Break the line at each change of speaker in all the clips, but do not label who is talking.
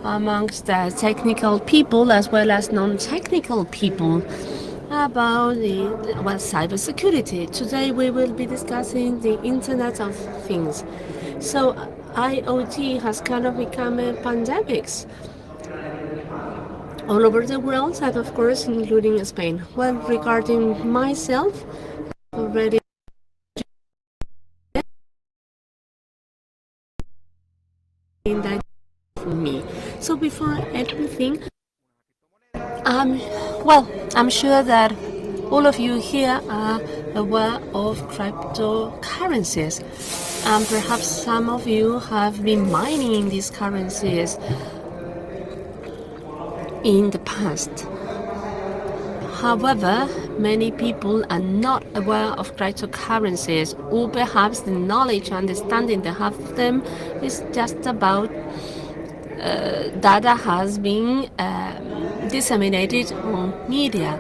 amongst technical people as well as non-technical people about cybersecurity. Today we will be discussing the Internet of Things. So IoT has kind of become a pandemic all over the world, and of course including Spain. Well, regarding myself, already in that for me. So before everything, I'm sure that all of you here are aware of cryptocurrencies, and perhaps some of you have been mining these currencies in the past. However, many people are not aware of cryptocurrencies, or perhaps the knowledge and understanding they have of them is just about data has been disseminated on media.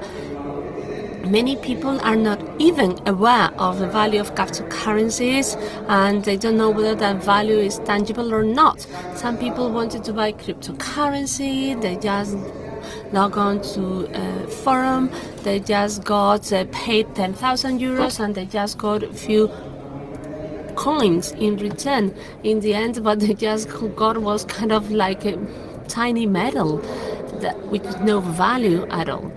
Many people are not even aware of the value of cryptocurrencies, and they don't know whether that value is tangible or not. Some people wanted to buy cryptocurrency, they just log on to a forum, they just got paid 10,000 euros and they just got a few coins in return. In the end, what they just got was kind of like a tiny medal with no value at all.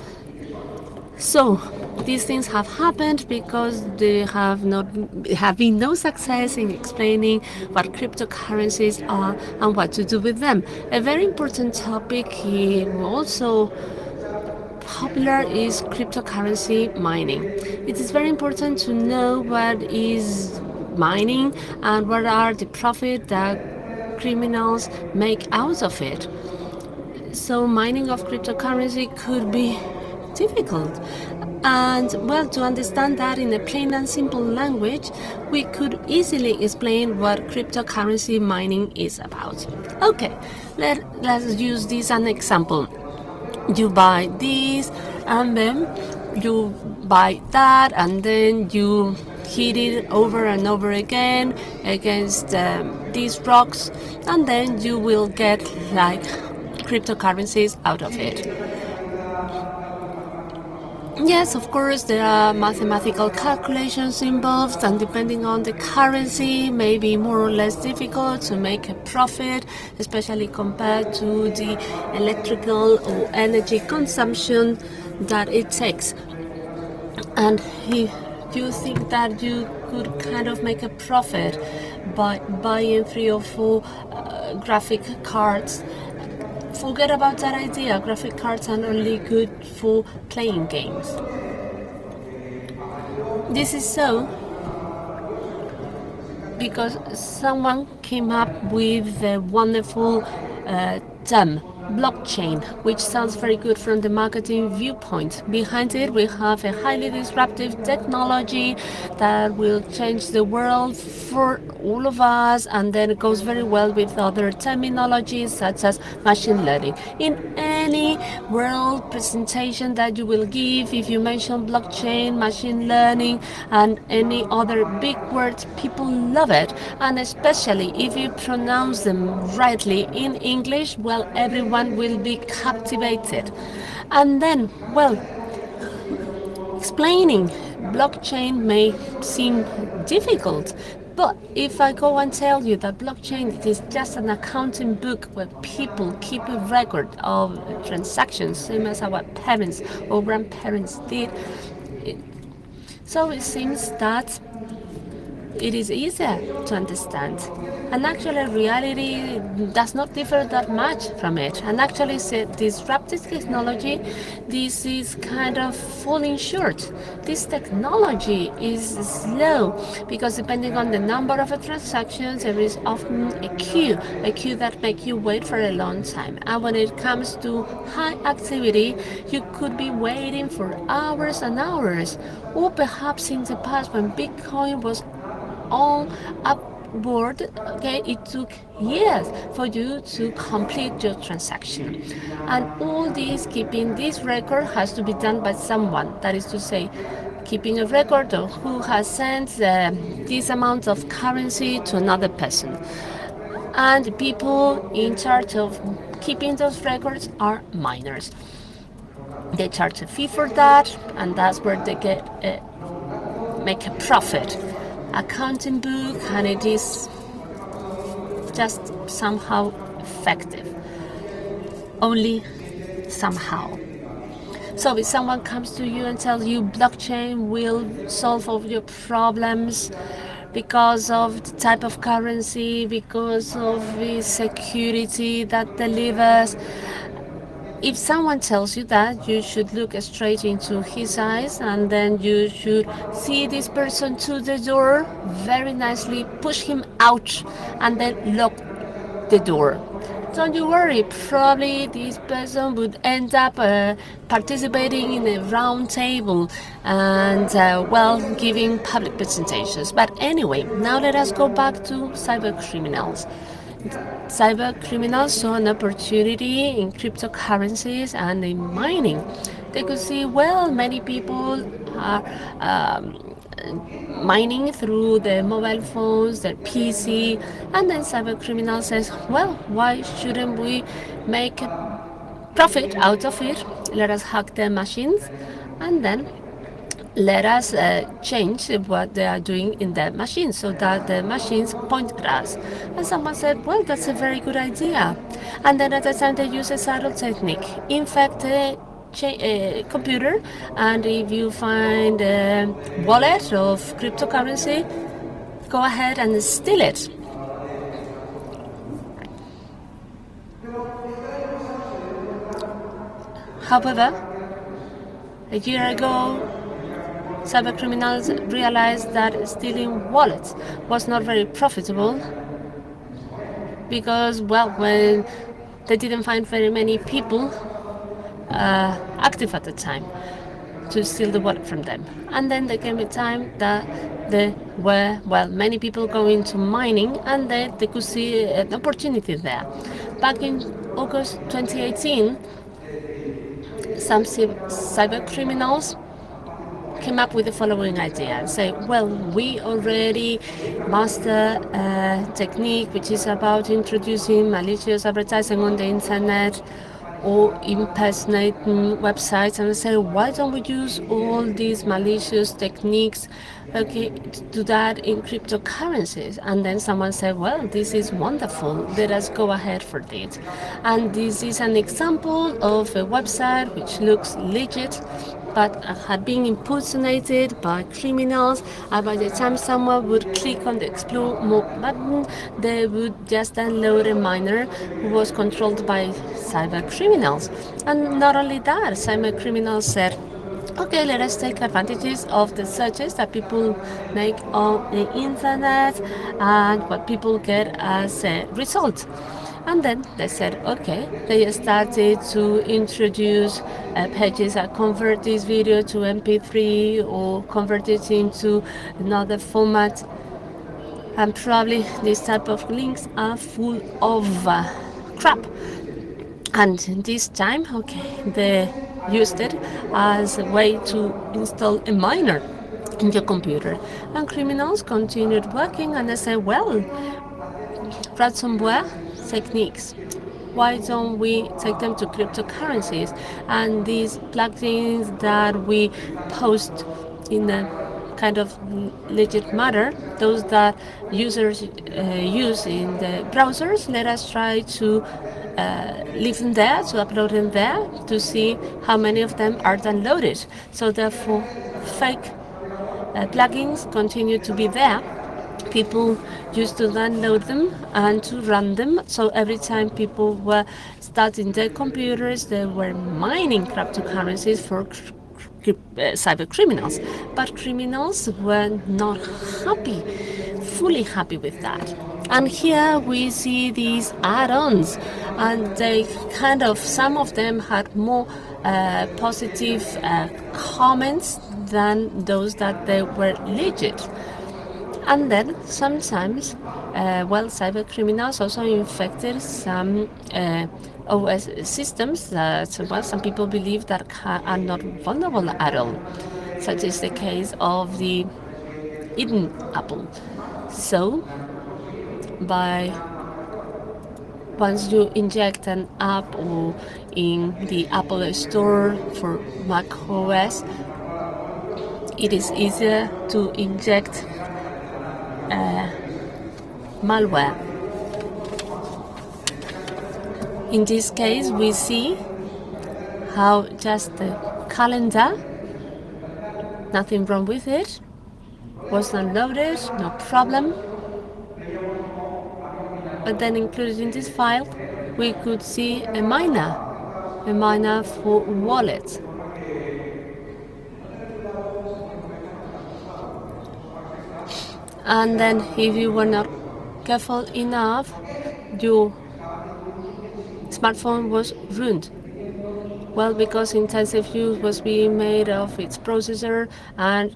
So these things have happened because there have been no success in explaining what cryptocurrencies are and what to do with them. A very important topic also popular is cryptocurrency mining. It is very important to know what is mining and what are the profit that criminals make out of it. So mining of cryptocurrency could be difficult. And well, to understand that in a plain and simple language, we could easily explain what cryptocurrency mining is about. Okay, let's use this as an example. You buy this and then you buy that and then you hit it over and over again against these rocks, and then you will get like cryptocurrencies out of it. Yes, of course, there are mathematical calculations involved, and depending on the currency, may be more or less difficult to make a profit, especially compared to the electrical or energy consumption that it takes. And if you think that you could kind of make a profit by buying 3 or 4 graphic cards, forget about that idea. Graphic cards are only good for playing games. This is so because someone came up with a wonderful term, blockchain, which sounds very good from the marketing viewpoint. Behind it, we have a highly disruptive technology that will change the world for all of us, and then it goes very well with other terminologies such as machine learning. In any world presentation that you will give, if you mention blockchain, machine learning, and any other big words, people love it, and especially if you pronounce them rightly in English, well, everyone will be captivated. And then, well, explaining blockchain may seem difficult, but if I go and tell you that blockchain is just an accounting book where people keep a record of transactions, same as our parents or grandparents did, so it seems that it is easier to understand. And actually, reality does not differ that much from it. And actually, it's a disruptive technology. This is kind of falling short. This technology is slow because depending on the number of transactions, there is often a queue that makes you wait for a long time. And when it comes to high activity, you could be waiting for hours and hours. Or perhaps in the past, when Bitcoin was all upward, okay, it took years for you to complete your transaction. And all this, keeping this record, has to be done by someone. That is to say, keeping a record of who has sent this amount of currency to another person. And people in charge of keeping those records are miners. They charge a fee for that, and that's where they make a profit. Accounting book, and it is just somehow effective. Only somehow. So if someone comes to you and tells you blockchain will solve all your problems because of the type of currency, because of the security that delivers, if someone tells you that, you should look straight into his eyes, and then you should see this person to the door, very nicely push him out, and then lock the door. Don't you worry, probably this person would end up participating in a round table and, giving public presentations. But anyway, now let us go back to cyber criminals. Cyber criminals saw an opportunity in cryptocurrencies and in mining. They could see, well, many people are mining through their mobile phones, their PC, and then cyber criminal says, well, why shouldn't we make a profit out of it? Let us hack their machines, and then let us change what they are doing in their machines so that the machines point at us. And someone said, well, that's a very good idea. And then at the time they use a subtle technique. In fact, a computer, and if you find a wallet of cryptocurrency, go ahead and steal it. However, a year ago, cybercriminals realized that stealing wallets was not very profitable because, well, when they didn't find very many people active at the time to steal the wallet from them. And then there came a time that there were, well, many people going to mining, and they could see an opportunity there. Back in August 2018, some cyber criminals came up with the following idea and say, well, we already master a technique which is about introducing malicious advertising on the internet or impersonating websites, and I say, why don't we use all these malicious techniques, to do that in cryptocurrencies? And then someone said, well, this is wonderful, let us go ahead for this. And this is an example of a website which looks legit, but had been impersonated by criminals, and by the time someone would click on the Explore More button, they would just download a miner who was controlled by cyber criminals. And not only that, cyber criminals said, okay, let us take advantages of the searches that people make on the internet and what people get as a result. And then they said, okay, they started to introduce pages that convert this video to MP3 or convert it into another format. And probably these type of links are full of crap. And this time, okay, they used it as a way to install a miner in your computer. And criminals continued working, and they said, well, ransomware techniques, why don't we take them to cryptocurrencies? And these plugins that we post in a kind of legit manner, those that users use in the browsers, let us try to leave them there, to upload them there, to see how many of them are downloaded. So therefore, fake plugins continue to be there. People used to download them and to run them. So every time people were starting their computers, they were mining cryptocurrencies for cyber criminals. But criminals were not fully happy with that. And here we see these add-ons, and they kind of, some of them had more positive comments than those that they were legit. And then sometimes, cyber criminals also infected some OS systems that, some people believe that are not vulnerable at all, such is the case of the Eden Apple. So, by once you inject an app or in the Apple Store for Mac OS, it is easier to inject malware. In this case, we see how just the calendar, nothing wrong with it, was downloaded, no problem. But then included in this file, we could see a miner for wallets. And then if you were not careful enough, your smartphone was ruined. Well, because intensive use was being made of its processor and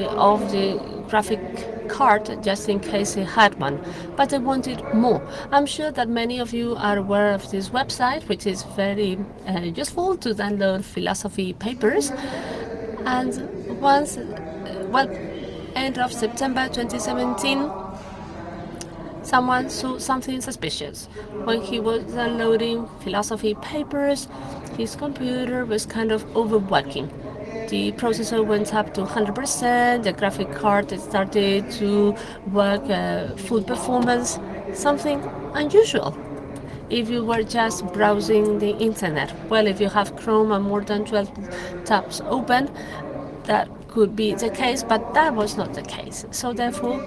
of the graphic card, just in case it had one. But they wanted more. I'm sure that many of you are aware of this website, which is very useful to download philosophy papers. And once, end of September 2017, someone saw something suspicious. When he was downloading philosophy papers, his computer was kind of overworking. The processor went up to 100%, the graphic card started to work full performance, something unusual. If you were just browsing the internet, well, if you have Chrome and more than 12 tabs open, that could be the case, but that was not the case. So therefore,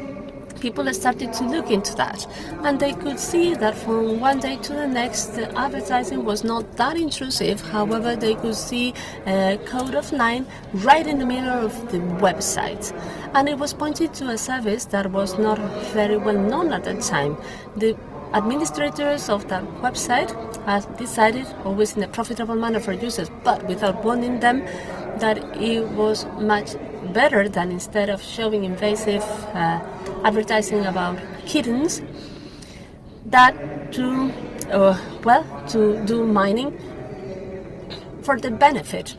people started to look into that, and they could see that from one day to the next, the advertising was not that intrusive. However, they could see a code of line right in the middle of the website, and it was pointed to a service that was not very well known at that time. The administrators of that website had decided, always in a profitable manner for users, but without warning them, that it was much better than, instead of showing invasive advertising about kittens, that to do mining for the benefit.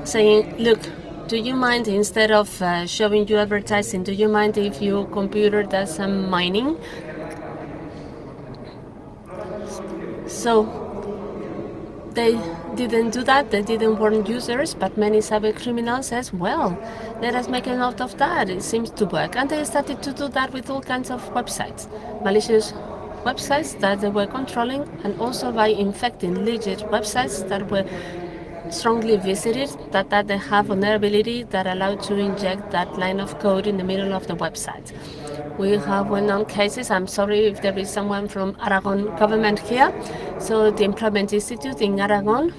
Saying, look, do you mind, instead of showing you advertising, do you mind if your computer does some mining? So they didn't do that, they didn't warn users, but many cyber criminals says, well, let us make a note of that, it seems to work. And they started to do that with all kinds of websites, malicious websites that they were controlling, and also by infecting legit websites that were strongly visited, that they have vulnerability that allowed to inject that line of code in the middle of the website. We have well-known cases. I'm sorry if there is someone from Aragon government here. So the Employment Institute in Aragon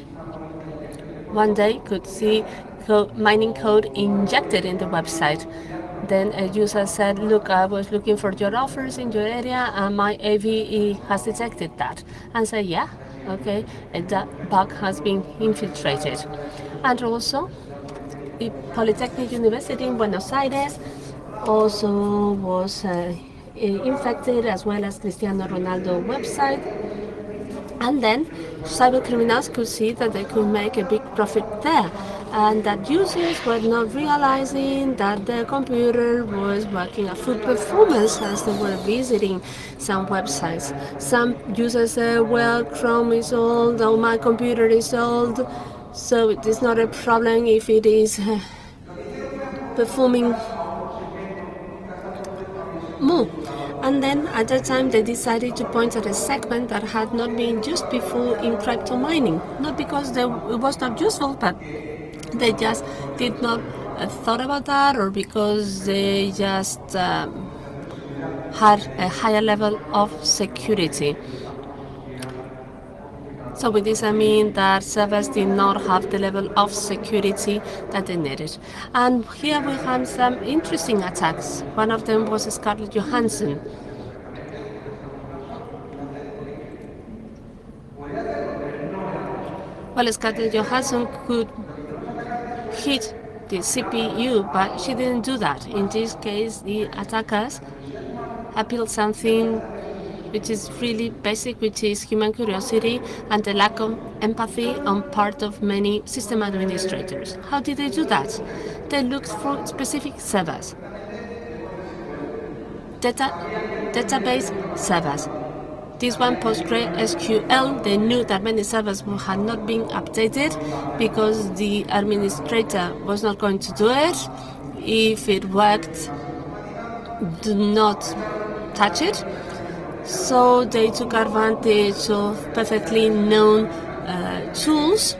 one day could see mining code injected in the website. Then a user said, look, I was looking for your offers in your area and my AVE has detected that. And said, yeah, okay, that bug has been infiltrated. And also, the Polytechnic University in Buenos Aires also was infected, as well as Cristiano Ronaldo website. And then cyber criminals could see that they could make a big profit there, and that users were not realizing that their computer was working at full performance as they were visiting some websites. Some users said, well, Chrome is old, or my computer is old, so it is not a problem if it is performing more. And then at that time they decided to point at a segment that had not been used before in crypto mining. Not because it was not useful, but they just did not thought about that, or because they just had a higher level of security. So with this I mean that servers did not have the level of security that they needed. And here we have some interesting attacks. One of them was Scarlett Johansson. Well, Scarlett Johansson could hit the CPU, but she didn't do that. In this case, the attackers appealed something which is really basic, which is human curiosity and the lack of empathy on part of many system administrators. How did they do that? They looked for specific servers, database servers. This one, PostgreSQL, they knew that many servers had not been updated because the administrator was not going to do it. If it worked, do not touch it. So they took advantage of perfectly known tools.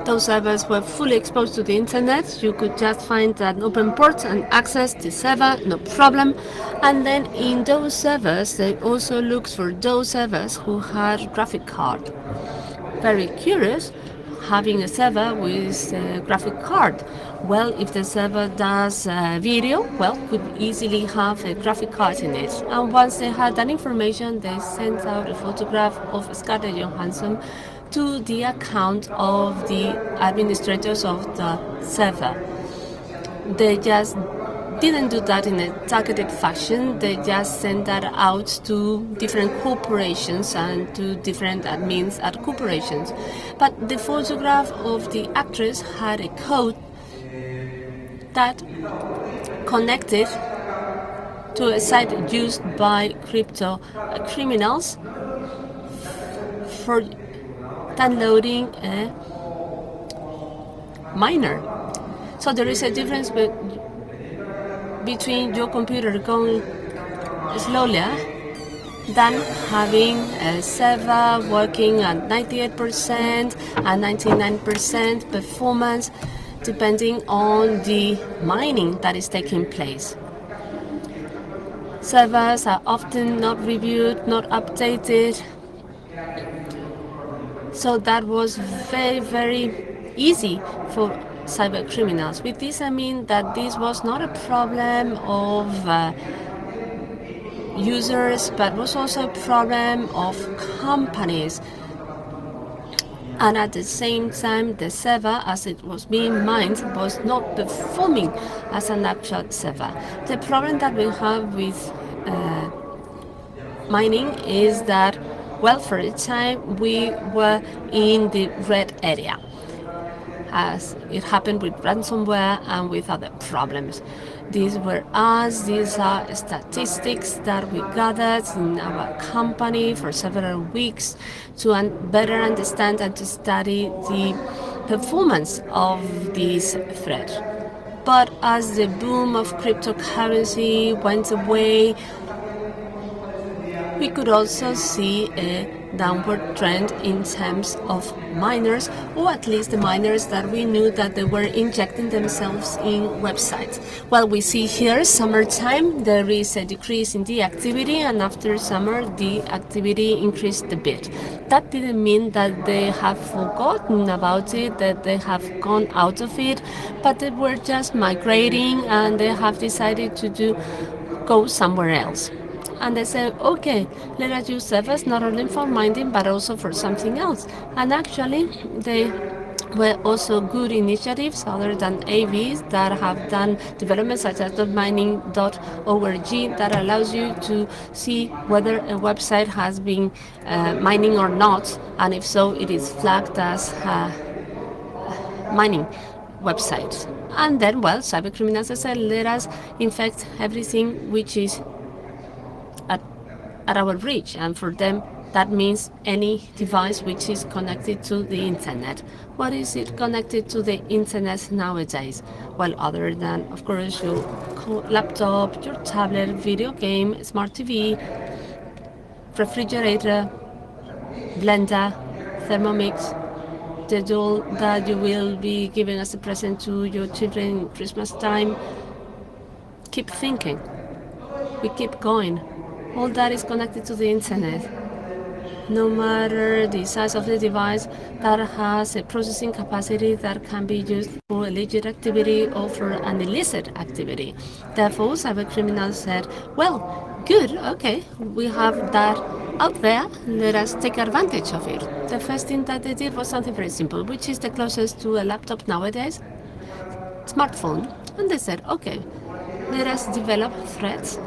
Those servers were fully exposed to the internet. You could just find an open port and access the server, no problem. And then in those servers, they also looked for those servers who had graphic card. Very curious, having a server with a graphic card. Well, if the server does video, well, could easily have a graphic card in it. And once they had that information, they sent out a photograph of Scarlett Johansson to the account of the administrators of the server. They just didn't do that in a targeted fashion. They just sent that out to different corporations and to different admins at corporations. But the photograph of the actress had a code that connected to a site used by crypto criminals for downloading a miner. So there is a difference between your computer going slowly than having a server working at 98% and 99% performance, depending on the mining that is taking place. Servers are often not reviewed, not updated. So that was very, very easy for cyber criminals. With this, I mean that this was not a problem of users, but was also a problem of companies. And at the same time, the server, as it was being mined, was not performing as an actual server. The problem that we have with mining is that, well, for a time we were in the red area, as it happened with ransomware and with other problems. These are statistics that we gathered in our company for several weeks to better understand and to study the performance of this threat. But as the boom of cryptocurrency went away, we could also see a downward trend in terms of miners, or at least the miners that we knew that they were injecting themselves in websites. Well, we see here summertime, there is a decrease in the activity, and after summer the activity increased a bit. That didn't mean that they have forgotten about it, that they have gone out of it, but they were just migrating and they have decided to go somewhere else. And they said, okay, let us use servers not only for mining but also for something else. And actually, they were also good initiatives other than AVs that have done developments such as .mining.org that allows you to see whether a website has been mining or not, and if so, it is flagged as mining websites. And then, well, cybercriminals said, let us infect everything which is at our reach, and for them that means any device which is connected to the internet. What is it connected to the internet nowadays? Well, other than, of course, your laptop, your tablet, video game, smart TV, refrigerator, blender, Thermomix, the doll that you will be giving as a present to your children Christmas time. Keep thinking. We keep going. All that is connected to the internet. No matter the size of the device, that has a processing capacity that can be used for a legit activity or for an illicit activity. Therefore, cybercriminals said, well, good, okay, we have that out there, let us take advantage of it. The first thing that they did was something very simple, which is the closest to a laptop nowadays, smartphone. And they said, okay, let us develop threats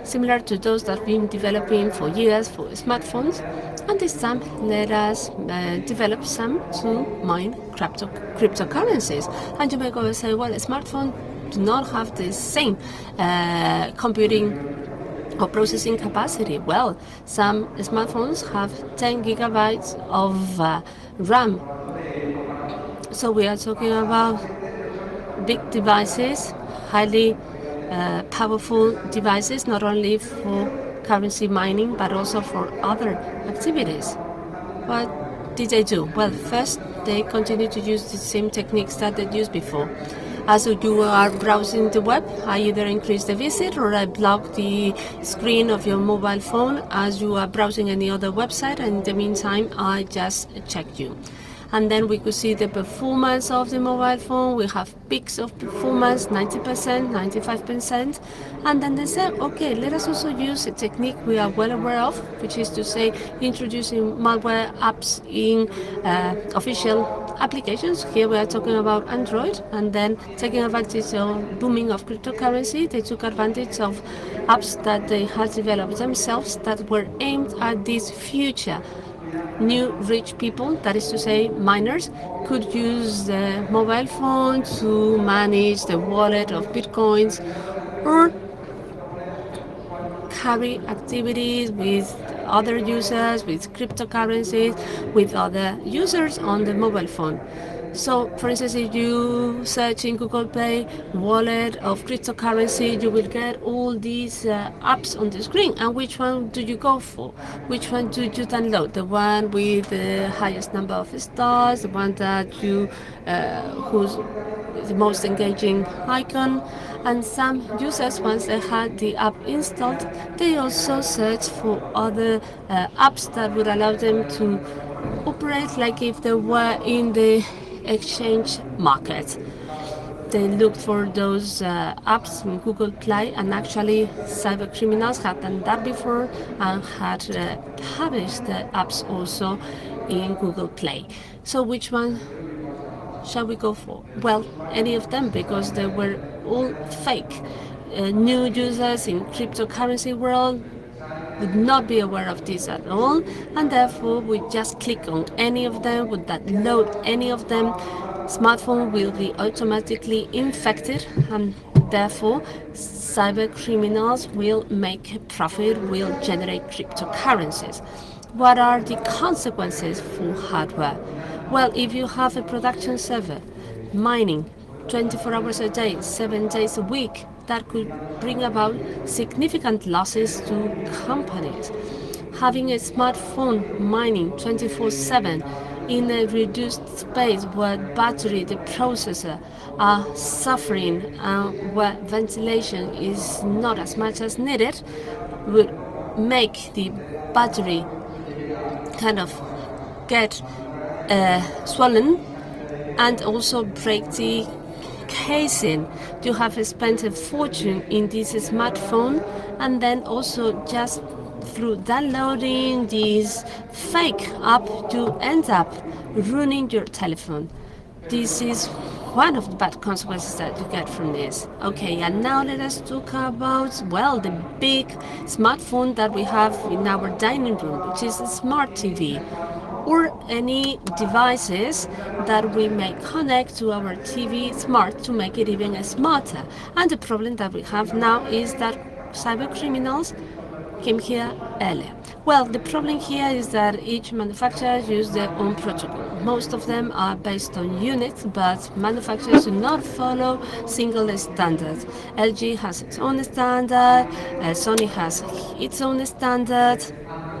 similar to those that we've been developing for years for smartphones, and this time let us develop some to mine cryptocurrencies. And you may go and say, well, a smartphone do not have the same computing or processing capacity. Well, some smartphones have 10 gigabytes of RAM. So we are talking about big devices, highly powerful devices, not only for currency mining but also for other activities. What did they do? Well, first they continue to use the same techniques that they used before. As you are browsing the web, I either increase the visit or I block the screen of your mobile phone as you are browsing any other website, and in the meantime I just check you. And then we could see the performance of the mobile phone. We have peaks of performance, 90%, 95%. And then they said, okay, let us also use a technique we are well aware of, which is to say introducing malware apps in official applications. Here we are talking about Android, and then taking advantage of booming of cryptocurrency. They took advantage of apps that they had developed themselves that were aimed at this future. New rich people, that is to say miners, could use the mobile phone to manage the wallet of bitcoins or carry activities with other users, with cryptocurrencies, with other users on the mobile phone. So, for instance, if you search in Google Play wallet of cryptocurrency, you will get all these apps on the screen. And which one do you go for? Which one do you download? The one with the highest number of stars, the one that you, who's the most engaging icon. And some users, once they had the app installed, they also search for other apps that would allow them to operate like if they were in the exchange market. They looked for those apps in Google Play, and actually cyber criminals had done that before and had published the apps also in Google Play. So which one shall we go for? Well, any of them, because they were all fake. New users in cryptocurrency world would not be aware of this at all, and therefore we just click on any of them, would that load any of them, smartphone will be automatically infected, and therefore cyber criminals will make a profit, will generate cryptocurrencies. What are the consequences for hardware? Well, if you have a production server mining 24 hours a day, 7 days a week, that could bring about significant losses to companies. Having a smartphone mining 24/7 in a reduced space where battery, the processor, are suffering and where ventilation is not as much as needed, would make the battery kind of get swollen and also break the casing. You have spent a fortune in this smartphone, and then also just through downloading this fake app you end up ruining your telephone. This is one of the bad consequences that you get from this. Okay, and now let us talk about, well, the big smartphone that we have in our dining room, which is a smart TV, or any devices that we may connect to our TV smart to make it even smarter. And the problem that we have now is that cyber criminals came here earlier. Well, the problem here is that each manufacturer uses their own protocol. Most of them are based on Unix, but manufacturers do not follow single standards. LG has its own standard, Sony has its own standard,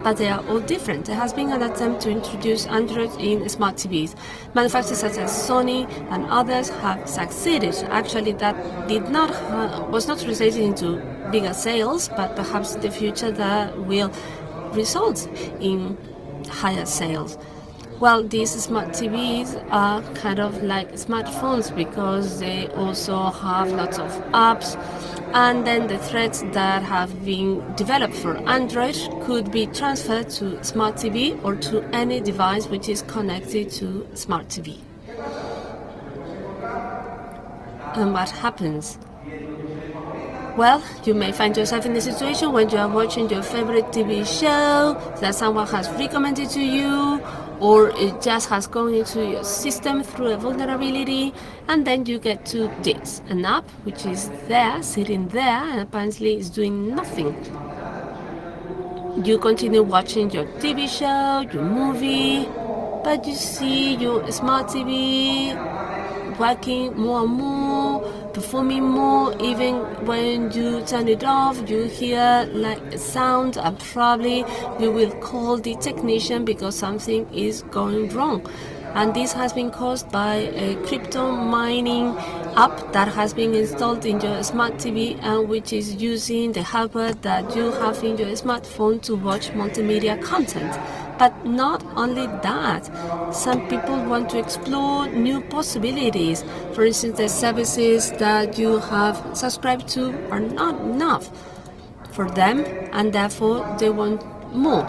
but they are all different. There has been an attempt to introduce Android in smart TVs. Manufacturers such as Sony and others have succeeded. Actually, that was not translated into bigger sales, but perhaps in the future that will result in higher sales. Well, these smart TVs are kind of like smartphones because they also have lots of apps, and then the threads that have been developed for Android could be transferred to smart TV or to any device which is connected to smart TV. And what happens? Well, you may find yourself in a situation when you are watching your favorite TV show that someone has recommended to you, or it just has gone into your system through a vulnerability, and then you get to this, an app which is there, sitting there, and apparently is doing nothing. You continue watching your TV show, your movie, but you see your smart TV working more and more, performing more. Even when you turn it off, you hear like a sound, and probably you will call the technician because something is going wrong. And this has been caused by a crypto mining app that has been installed in your smart TV and which is using the hardware that you have in your smartphone to watch multimedia content. But not only that, some people want to explore new possibilities. For instance, the services that you have subscribed to are not enough for them, and therefore they want more.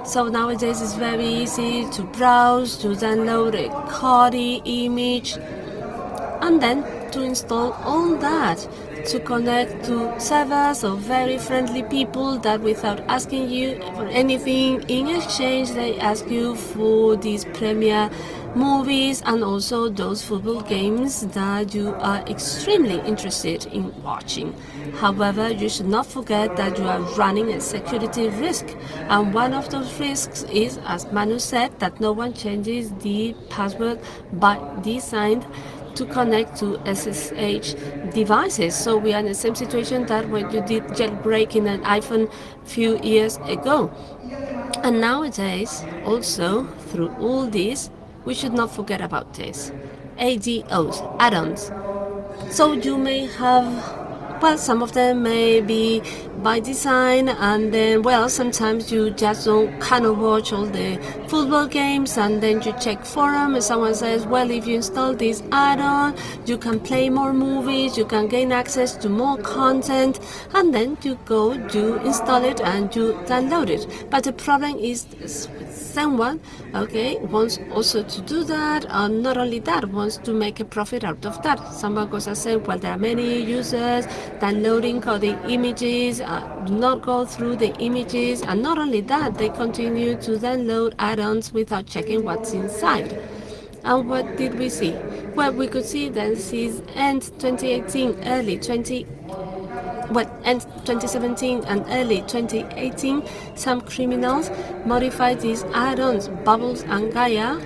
So nowadays it's very easy to browse, to download a Kodi image, and then to install all that, to connect to servers of very friendly people that without asking you for anything in exchange they ask you for these premier movies and also those football games that you are extremely interested in watching. However, you should not forget that you are running a security risk, and one of those risks is, as Manu said, that no one changes the password by design to connect to SSH devices. So we are in the same situation that when you did jailbreaking an iPhone a few years ago. And nowadays, also, through all this, we should not forget about this. ADOs, add-ons. So you may have, well, some of them may be by design, and then, well, sometimes you just don't cannot watch all the football games, and then you check forum and someone says, well, if you install this add-on, you can play more movies, you can gain access to more content, and then you go, you install it, and you download it. But the problem is someone, okay, wants also to do that, and not only that, wants to make a profit out of that. Someone goes and says, well, there are many users downloading the images, do not go through the images, and not only that, they continue to download add-ons without checking what's inside. And what did we see? Well, we could see that since end 2018, end 2017 and early 2018, some criminals modified these add-ons, Bubbles and Gaia,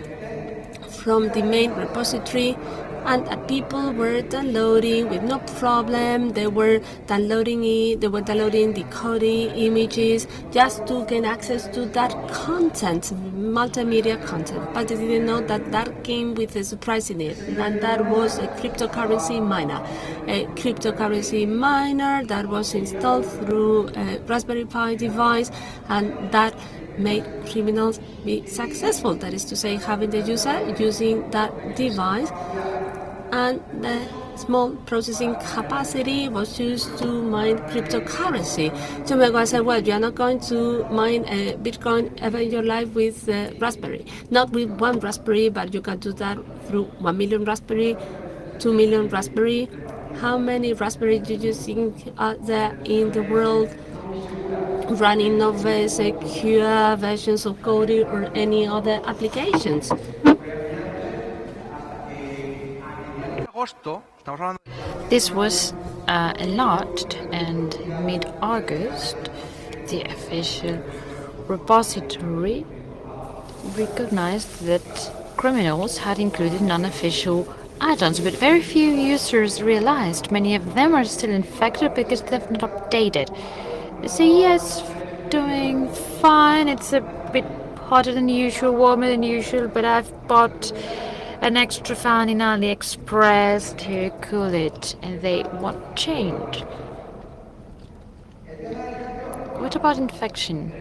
from the main repository, and people were downloading with no problem. They were downloading the Kodi images just to gain access to that content, multimedia content. But they didn't know that that came with a surprise in it, and that was a cryptocurrency miner that was installed through a Raspberry Pi device, and that made criminals be successful. That is to say, having the user using that device, and the small processing capacity was used to mine cryptocurrency. So you may go and say, well, you are not going to mine a Bitcoin ever in your life with Raspberry. Not with one Raspberry, but you can do that through 1 million Raspberry, 2 million Raspberry. How many Raspberry do you think are there in the world running novel secure versions of Kodi or any other applications?
This was enlarged, and in mid-August, the official repository recognized that criminals had included non-official add-ons, but very few users realized. Many of them are still infected because they've not updated. They say, yes, doing fine, it's a bit hotter than usual, warmer than usual, but I've bought an extra fan in AliExpress to cool it, and they won't change. What about infection?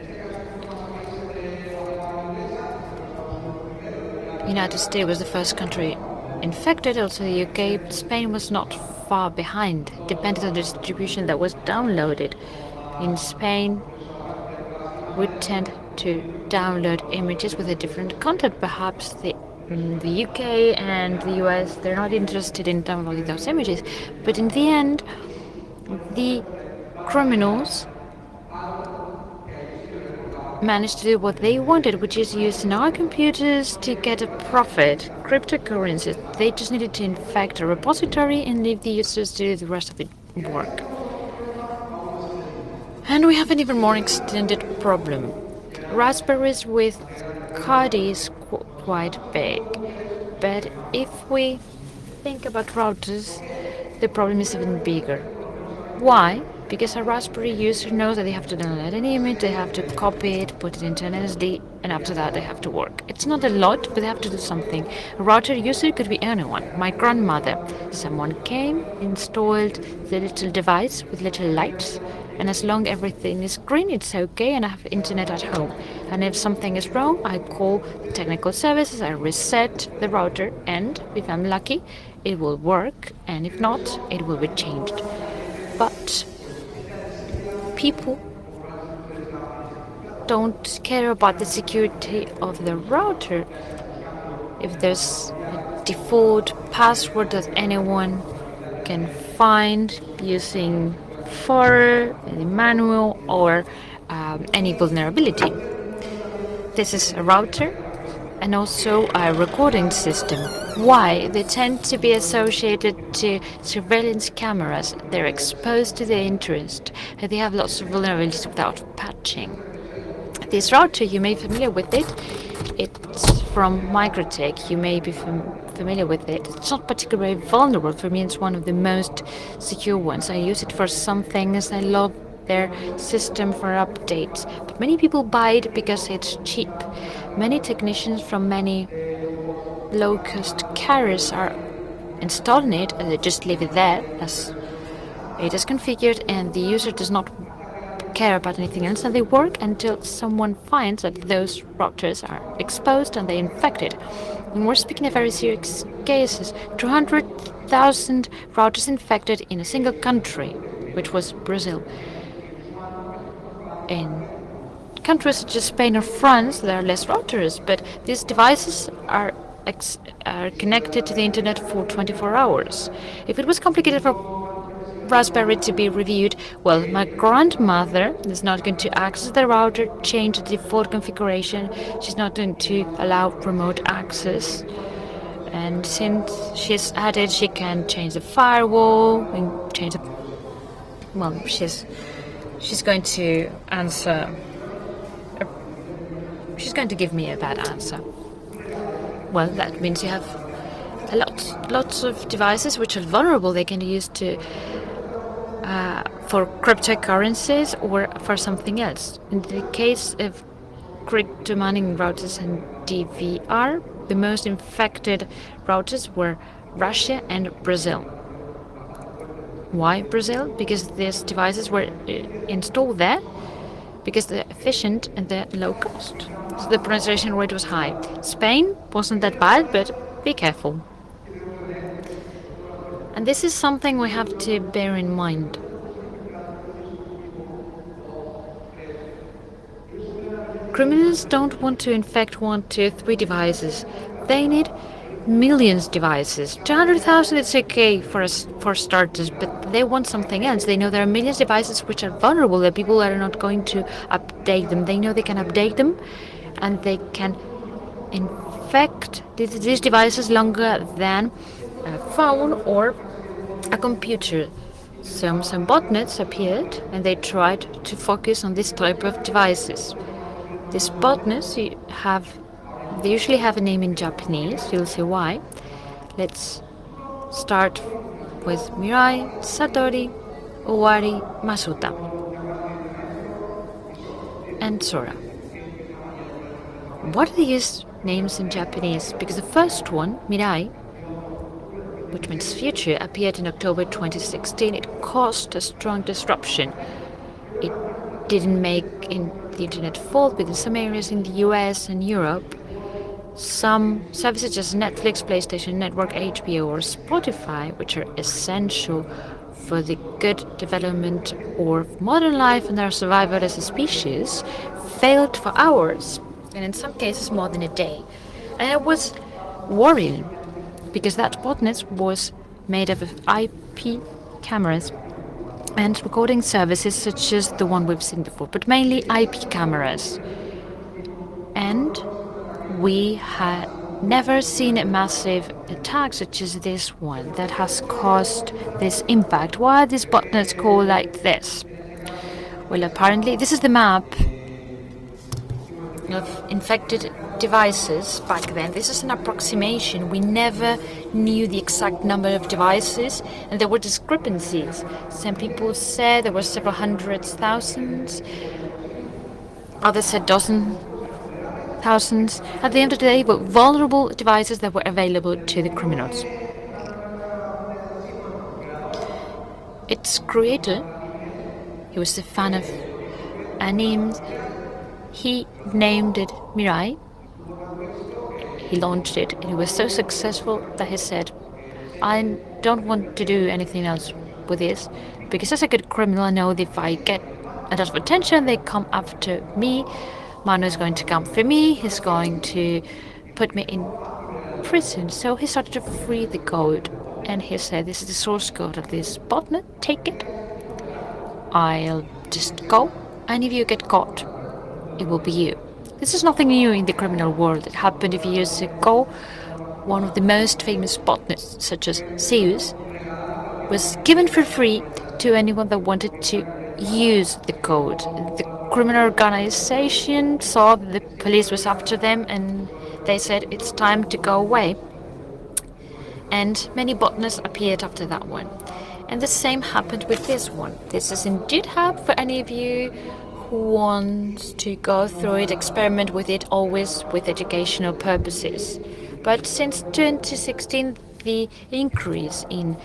United States was the first country infected, also the UK. Spain was not far behind, depended on the distribution that was downloaded. In Spain, we tend to download images with a different content. Perhaps the UK and the US, they're not interested in downloading those images. But in the end, the criminals managed to do what they wanted, which is using our computers to get a profit. Cryptocurrencies, they just needed to infect a repository and leave the users to do the rest of the work. And we have an even more extended problem. Raspberries with card is quite big. But if we think about routers, the problem is even bigger. Why? Because a Raspberry user knows that they have to download an image, they have to copy it, put it into an SD, and after that they have to work. It's not a lot, but they have to do something. A router user could be anyone. My grandmother. Someone came, installed the little device with little lights, and as long as everything is green, it's okay, and I have internet at home. And if something is wrong, I call the technical services, I reset the router, and if I'm lucky, it will work, and if not, it will be changed. But people don't care about the security of the router. If there's a default password that anyone can find using for any manual or any vulnerability. This is a router and also a recording system. Why? They tend to be associated to surveillance cameras. They're exposed to the interest, and they have lots of vulnerabilities without patching. This router, you may be familiar with it. It's from Microtech. You may be familiar with it. It's not particularly vulnerable. For me, it's one of the most secure ones. I use it for some things. I love their system for updates. But many people buy it because it's cheap. Many technicians from many low-cost carriers are installing it, and they just leave it there as it is configured, and the user does not care about anything else, and they work until someone finds that those routers are exposed and they infected. And we're speaking of very serious cases. 200,000 routers infected in a single country, which was Brazil. In countries such as Spain or France, there are less routers, but these devices are connected to the internet for 24 hours. If it was complicated for Raspberry to be reviewed, well, my grandmother is not going to access the router, change the default configuration. She's not going to allow remote access. And since she's added, she can change the firewall and change the... Well, she's going to answer... She's going to give me a bad answer. Well, that means you have lots of devices which are vulnerable. They can be used to for cryptocurrencies or for something else. In the case of crypto mining routers and DVR, the most infected routers were Russia and Brazil. Why Brazil? Because these devices were installed there because they're efficient and they're low cost. So the penetration rate was high. Spain wasn't that bad, but be careful. And this is something we have to bear in mind. Criminals don't want to infect 1, 2, 3 devices. They need millions of devices. 200,000 is okay for starters, but they want something else. They know there are millions of devices which are vulnerable, that people are not going to update them. They know they can update them, and they can infect these devices longer than a phone or a computer. Some botnets appeared, and they tried to focus on this type of devices. These botnets they usually have a name in Japanese. You'll see why. Let's start with Mirai, Satori, Owari, Masuta, and Sora. What are these names in Japanese? Because the first one, Mirai, which means future, appeared in October 2016. It caused a strong disruption. It didn't make the internet fall, but in some areas in the US and Europe, some services such as Netflix, PlayStation Network, HBO, or Spotify, which are essential for the good development of modern life and our survival as a species, failed for hours, and in some cases more than a day. And it was worrying, because that botnet was made up of IP cameras and recording services such as the one we've seen before, but mainly IP cameras. And we had never seen a massive attack such as this one that has caused this impact. Why are these botnets called like this? Well, apparently, this is the map of infected devices back then. This is an approximation. We never knew the exact number of devices, and there were discrepancies. Some people said there were several hundreds, thousands. Others said dozen thousands. At the end of the day, were vulnerable devices that were available to the criminals. Its creator, he was a fan of animes. He named it Mirai. He launched it, and it was so successful that he said, I don't want to do anything else with this, because as a good criminal, I know that if I get a lot of attention, they come after me. Manu is going to come for me. He's going to put me in prison. So he started to free the code, and he said, this is the source code of this botnet. Take it. I'll just go, and if you get caught, it will be you. This is nothing new in the criminal world. It happened a few years ago. One of the most famous botnets, such as Zeus, was given for free to anyone that wanted to use the code. The criminal organization saw that the police was after them, and they said it's time to go away. And many botnets appeared after that one. And the same happened with this one. This is in GitHub for any of you who wants to go through it, experiment with it, always with educational purposes. But since 2016, the increase in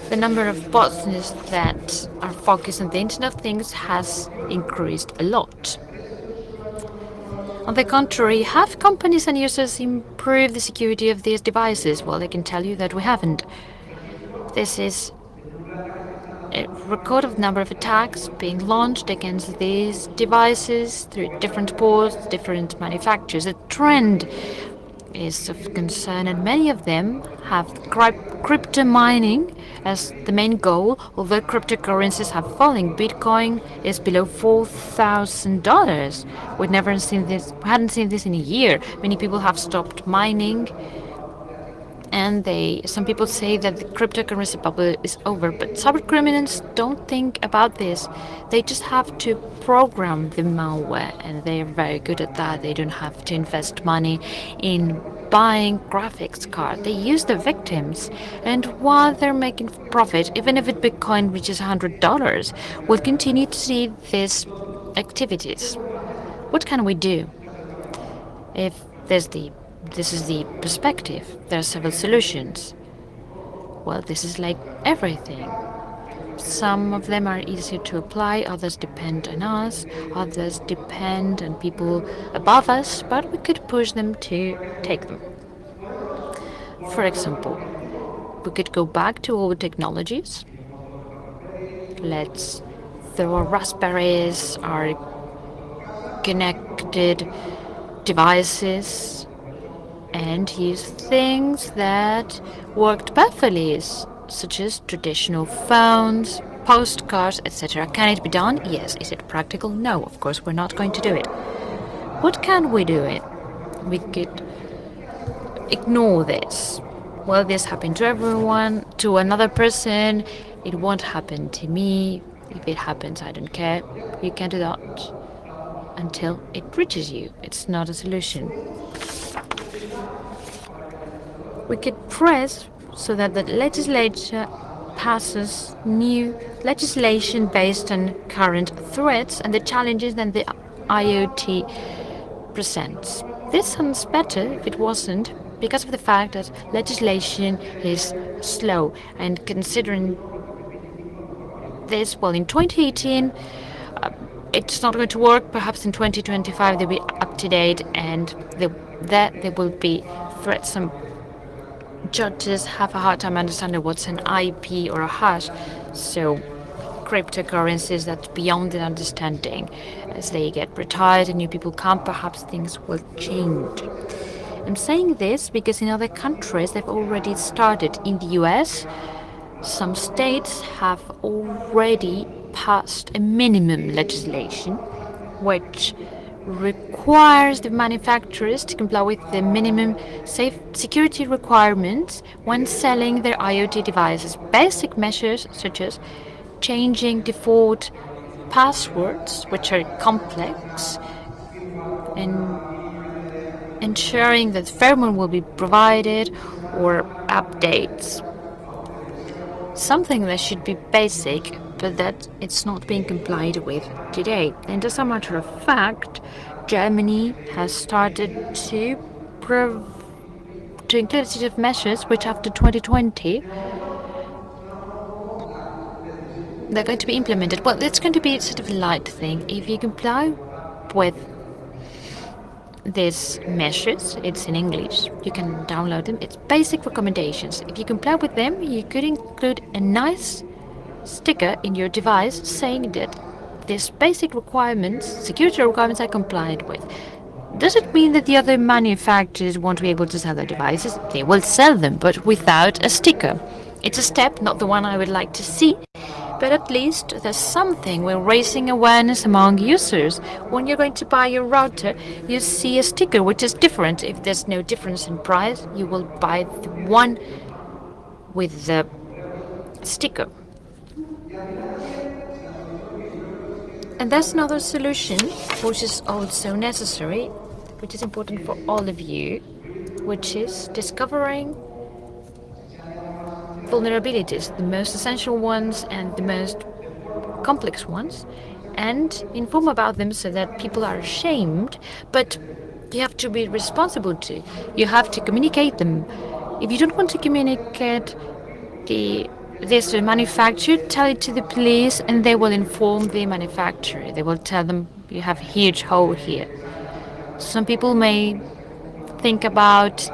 the number of botnets that are focused on the Internet of Things has increased a lot. On the contrary, have companies and users improved the security of these devices? Well, I can tell you that we haven't. This is a record of number of attacks being launched against these devices through different ports, different manufacturers. The trend is of concern, and many of them have crypto mining as the main goal, although cryptocurrencies have fallen. Bitcoin is below $4,000. We hadn't seen this in a year. Many people have stopped mining, and some people say that the cryptocurrency bubble is over, but cybercriminals don't think about this. They just have to program the malware, and they are very good at that. They don't have to invest money in buying graphics card. They use the victims, and while they're making profit, even if Bitcoin reaches $100, we'll continue to see these activities. What can we do? If this is the perspective. There are several solutions. Well, this is like everything. Some of them are easier to apply, others depend on us, others depend on people above us, but we could push them to take them. For example, we could go back to old technologies. Let's throw our raspberries, our connected devices, and use things that worked perfectly, such as traditional phones, postcards, etc. Can it be done? Yes. Is it practical? No, of course we're not going to do it. What can we do? We could ignore this. Well, this happened to everyone, to another person. It won't happen to me. If it happens, I don't care. You can do that until it reaches you. It's not a solution. We could press so that the legislature passes new legislation based on current threats and the challenges that the IoT presents. This sounds better if it wasn't, because of the fact that legislation is slow, and considering this, well, in 2018 it's not going to work. Perhaps in 2025 they'll be up to date, and there will be threats. Some judges have a hard time understanding what's an IP or a hash, so cryptocurrencies, that's beyond their understanding. As they get retired and new people come, perhaps things will change. I'm saying this because in other countries they've already started. In the US, some states have already passed a minimum legislation which requires the manufacturers to comply with the minimum safe security requirements when selling their IoT devices. Basic measures such as changing default passwords, which are complex, and ensuring that firmware will be provided or updates. Something that should be basic, but that it's not being complied with today. And as a matter of fact, Germany has started to include a set of measures which after 2020 they're going to be implemented. Well, it's going to be sort of a light thing. If you comply with these measures, it's in English, you can download them. It's basic recommendations. If you comply with them, you could include a nice sticker in your device saying that these basic requirements, security requirements, are complied with. Does it mean that the other manufacturers won't be able to sell their devices? They will sell them, but without a sticker. It's a step, not the one I would like to see, but at least there's something. We're raising awareness among users. When you're going to buy your router, you see a sticker which is different. If there's no difference in price, you will buy the one with the sticker. And that's another solution which is also necessary, which is important for all of you, which is discovering vulnerabilities, the most essential ones and the most complex ones, and inform about them so that people are ashamed, but you have to be responsible too. You have to communicate them. If you don't want to communicate this to the manufacturer, tell it to the police and they will inform the manufacturer. They will tell them you have a huge hole here. Some people may think about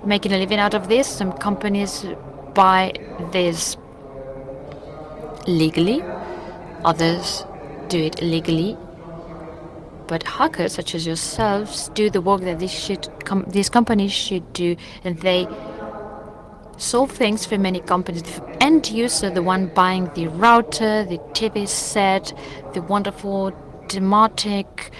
making a living out of this. Some companies buy this legally, others do it illegally. But hackers such as yourselves do the work that these companies should do, and they solve things for many companies. The end user, the one buying the router, the TV set, the wonderful Demotic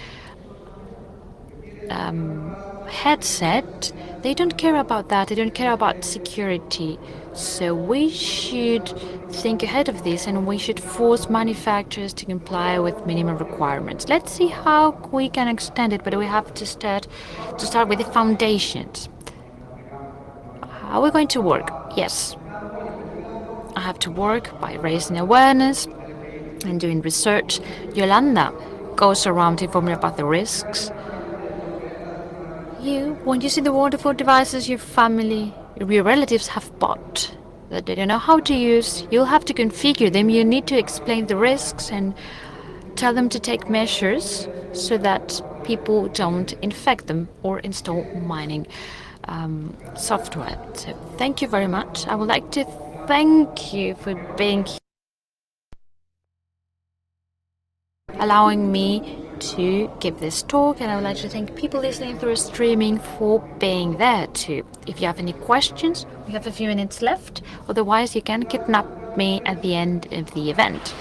headset, they don't care about that. They don't care about security. So we should think ahead of this, and we should force manufacturers to comply with minimum requirements. Let's see how we can extend it, but we have to start with the foundations. How are we going to work? Yes, I have to work by raising awareness and doing research. Yolanda goes around informing about the risks. When you see the wonderful devices your family, your relatives have bought that they don't know how to use, you'll have to configure them. You need to explain the risks and tell them to take measures so that people don't infect them or install mining software. So thank you very much. I would like to thank you for being here, allowing me to give this talk, and I would like to thank people listening through streaming for being there too. If you have any questions, we have a few minutes left. Otherwise, you can kidnap me at the end of the event.